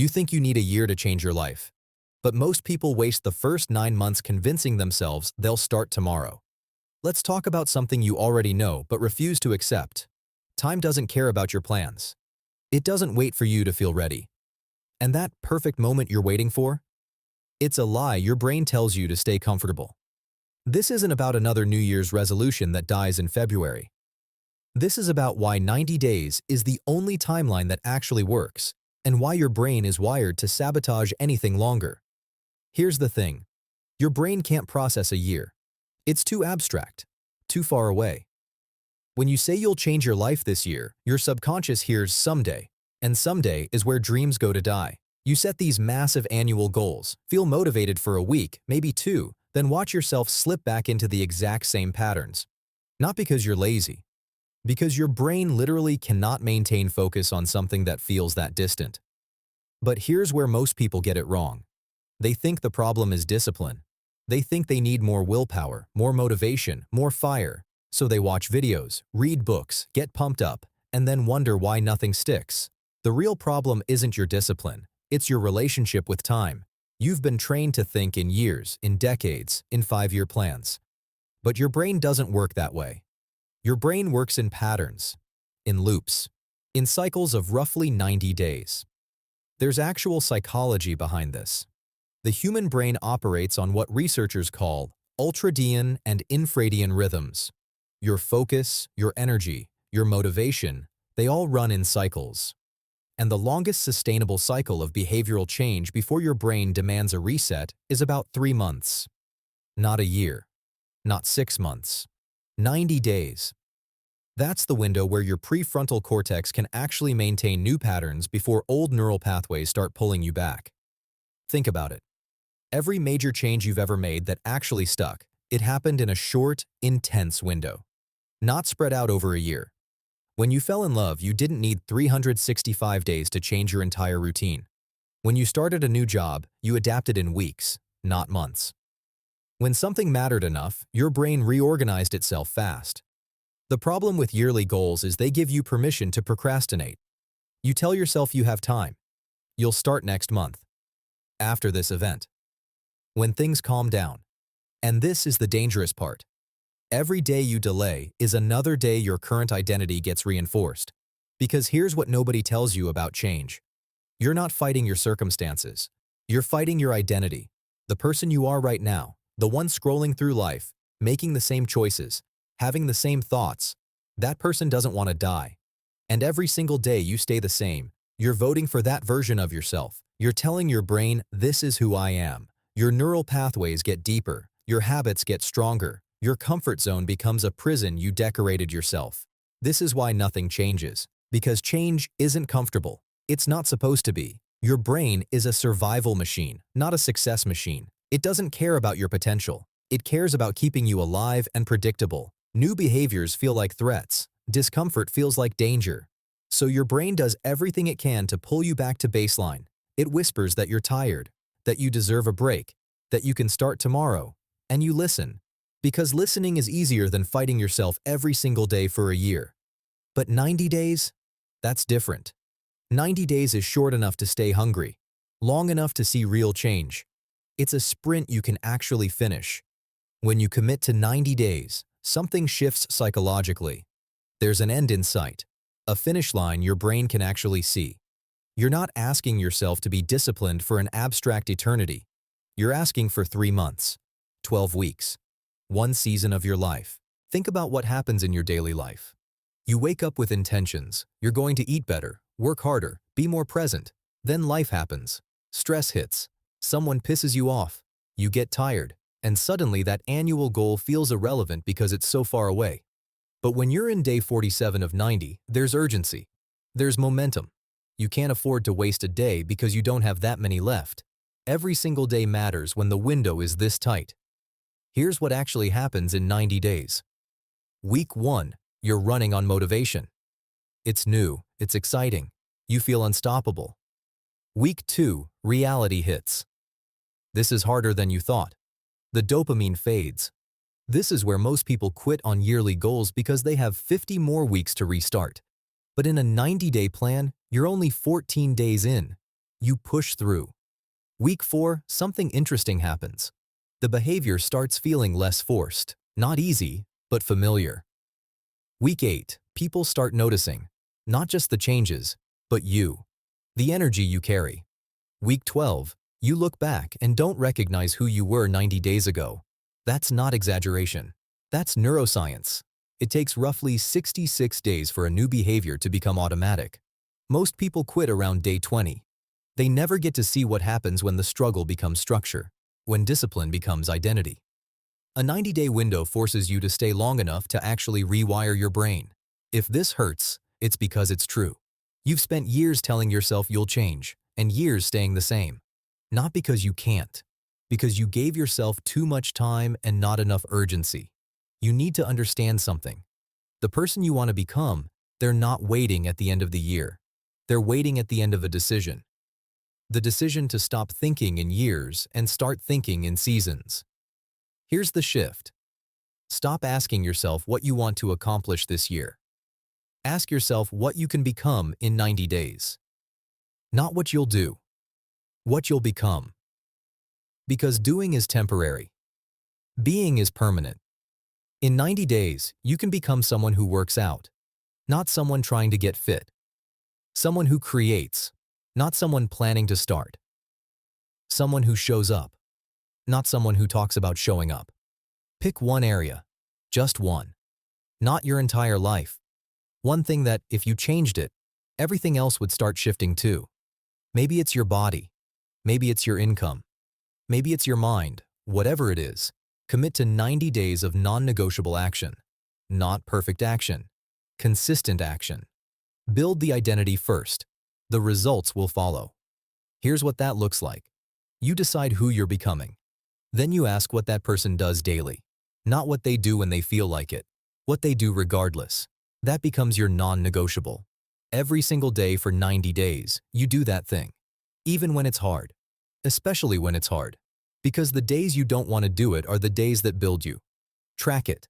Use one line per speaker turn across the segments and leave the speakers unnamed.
You think you need a year to change your life. But most people waste the first 9 months convincing themselves they'll start tomorrow. Let's talk about something you already know but refuse to accept. Time doesn't care about your plans. It doesn't wait for you to feel ready. And that perfect moment you're waiting for? It's a lie your brain tells you to stay comfortable. This isn't about another New Year's resolution that dies in February. This is about why 90 days is the only timeline that actually works, and why your brain is wired to sabotage anything longer. Here's the thing. Your brain can't process a year. It's too abstract, too far away. When you say you'll change your life this year, your subconscious hears someday, and someday is where dreams go to die. You set these massive annual goals, feel motivated for a week, maybe two, then watch yourself slip back into the exact same patterns. Not because you're lazy, because your brain literally cannot maintain focus on something that feels that distant. But here's where most people get it wrong. They think the problem is discipline. They think they need more willpower, more motivation, more fire. So they watch videos, read books, get pumped up, and then wonder why nothing sticks. The real problem isn't your discipline. It's your relationship with time. You've been trained to think in years, in decades, in 5-year plans. But your brain doesn't work that way. Your brain works in patterns, in loops, in cycles of roughly 90 days. There's actual psychology behind this. The human brain operates on what researchers call ultradian and infradian rhythms. Your focus, your energy, your motivation, they all run in cycles. And the longest sustainable cycle of behavioral change before your brain demands a reset is about 3 months. Not a year. Not 6 months. 90 days. That's the window where your prefrontal cortex can actually maintain new patterns before old neural pathways start pulling you back. Think about it. Every major change you've ever made that actually stuck, it happened in a short, intense window. Not spread out over a year. When you fell in love, you didn't need 365 days to change your entire routine. When you started a new job, you adapted in weeks, not months. When something mattered enough, your brain reorganized itself fast. The problem with yearly goals is they give you permission to procrastinate. You tell yourself you have time. You'll start next month. After this event. When things calm down. And this is the dangerous part. Every day you delay is another day your current identity gets reinforced. Because here's what nobody tells you about change. You're not fighting your circumstances. You're fighting your identity. The person you are right now, the one scrolling through life, making the same choices, having the same thoughts. That person doesn't want to die. And every single day you stay the same. You're voting for that version of yourself. You're telling your brain, this is who I am. Your neural pathways get deeper. Your habits get stronger. Your comfort zone becomes a prison you decorated yourself. This is why nothing changes. Because change isn't comfortable. It's not supposed to be. Your brain is a survival machine, not a success machine. It doesn't care about your potential. It cares about keeping you alive and predictable. New behaviors feel like threats. Discomfort feels like danger. So your brain does everything it can to pull you back to baseline. It whispers that you're tired, that you deserve a break, that you can start tomorrow. And you listen. Because listening is easier than fighting yourself every single day for a year. But 90 days? That's different. 90 days is short enough to stay hungry, long enough to see real change. It's a sprint you can actually finish. When you commit to 90 days, something shifts psychologically. There's an end in sight, a finish line your brain can actually see. You're not asking yourself to be disciplined for an abstract eternity. You're asking for 3 months, 12 weeks. 1 season of your life. Think about what happens in your daily life. You wake up with intentions. You're going to eat better, work harder, be more present. Then life happens. Stress hits. Someone pisses you off. You get tired. And suddenly that annual goal feels irrelevant because it's so far away. But when you're in day 47 of 90, there's urgency. There's momentum. You can't afford to waste a day because you don't have that many left. Every single day matters when the window is this tight. Here's what actually happens in 90 days. Week 1, you're running on motivation. It's new, it's exciting. You feel unstoppable. Week 2, reality hits. This is harder than you thought. The dopamine fades. This is where most people quit on yearly goals because they have 50 more weeks to restart. But in a 90-day plan, you're only 14 days in. You push through. Week 4, something interesting happens. The behavior starts feeling less forced, not easy, but familiar. Week 8, people start noticing, not just the changes, but you, the energy you carry. Week 12, you look back and don't recognize who you were 90 days ago. That's not exaggeration. That's neuroscience. It takes roughly 66 days for a new behavior to become automatic. Most people quit around day 20. They never get to see what happens when the struggle becomes structure, when discipline becomes identity. A 90-day window forces you to stay long enough to actually rewire your brain. If this hurts, it's because it's true. You've spent years telling yourself you'll change, and years staying the same. Not because you can't, because you gave yourself too much time and not enough urgency. You need to understand something. The person you want to become, they're not waiting at the end of the year. They're waiting at the end of a decision. The decision to stop thinking in years and start thinking in seasons. Here's the shift. Stop asking yourself what you want to accomplish this year. Ask yourself what you can become in 90 days. Not what you'll do. What you'll become. Because doing is temporary. Being is permanent. In 90 days, you can become someone who works out, not someone trying to get fit. Someone who creates, not someone planning to start. Someone who shows up, not someone who talks about showing up. Pick one area, just one. Not your entire life. One thing that, if you changed it, everything else would start shifting too. Maybe it's your body. Maybe it's your income. Maybe it's your mind. Whatever it is, commit to 90 days of non-negotiable action. Not perfect action. Consistent action. Build the identity first. The results will follow. Here's what that looks like. You decide who you're becoming. Then you ask what that person does daily. Not what they do when they feel like it. What they do regardless. That becomes your non-negotiable. Every single day for 90 days, you do that thing. Even when it's hard. Especially when it's hard. Because the days you don't want to do it are the days that build you. Track it.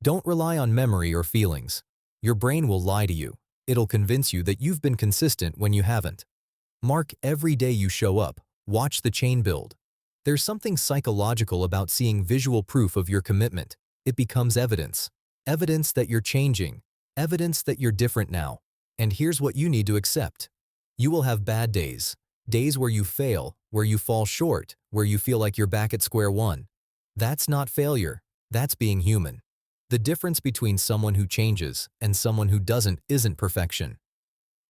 Don't rely on memory or feelings. Your brain will lie to you. It'll convince you that you've been consistent when you haven't. Mark every day you show up. Watch the chain build. There's something psychological about seeing visual proof of your commitment. It becomes evidence. Evidence that you're changing. Evidence that you're different now. And here's what you need to accept. You will have bad days. Days where you fail, where you fall short, where you feel like you're back at square one. That's not failure. That's being human. The difference between someone who changes and someone who doesn't isn't perfection.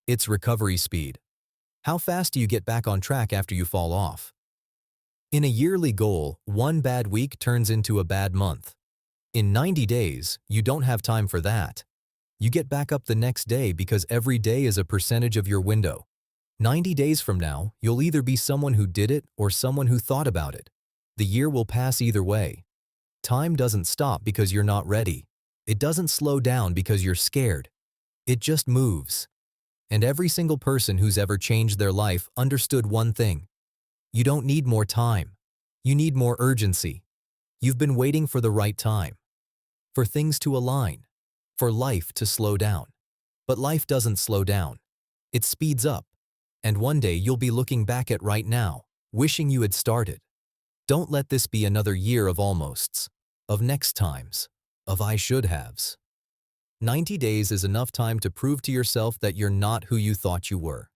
It's recovery speed. How fast do you get back on track after you fall off? In a yearly goal, one bad week turns into a bad month. In 90 days, you don't have time for that. You get back up the next day because every day is a percentage of your window. 90 days from now, you'll either be someone who did it or someone who thought about it. The year will pass either way. Time doesn't stop because you're not ready. It doesn't slow down because you're scared. It just moves. And every single person who's ever changed their life understood one thing. You don't need more time. You need more urgency. You've been waiting for the right time. For things to align. For life to slow down. But life doesn't slow down. It speeds up. And one day you'll be looking back at right now, wishing you had started. Don't let this be another year of almosts, of next times, of I should haves. 90 days is enough time to prove to yourself that you're not who you thought you were.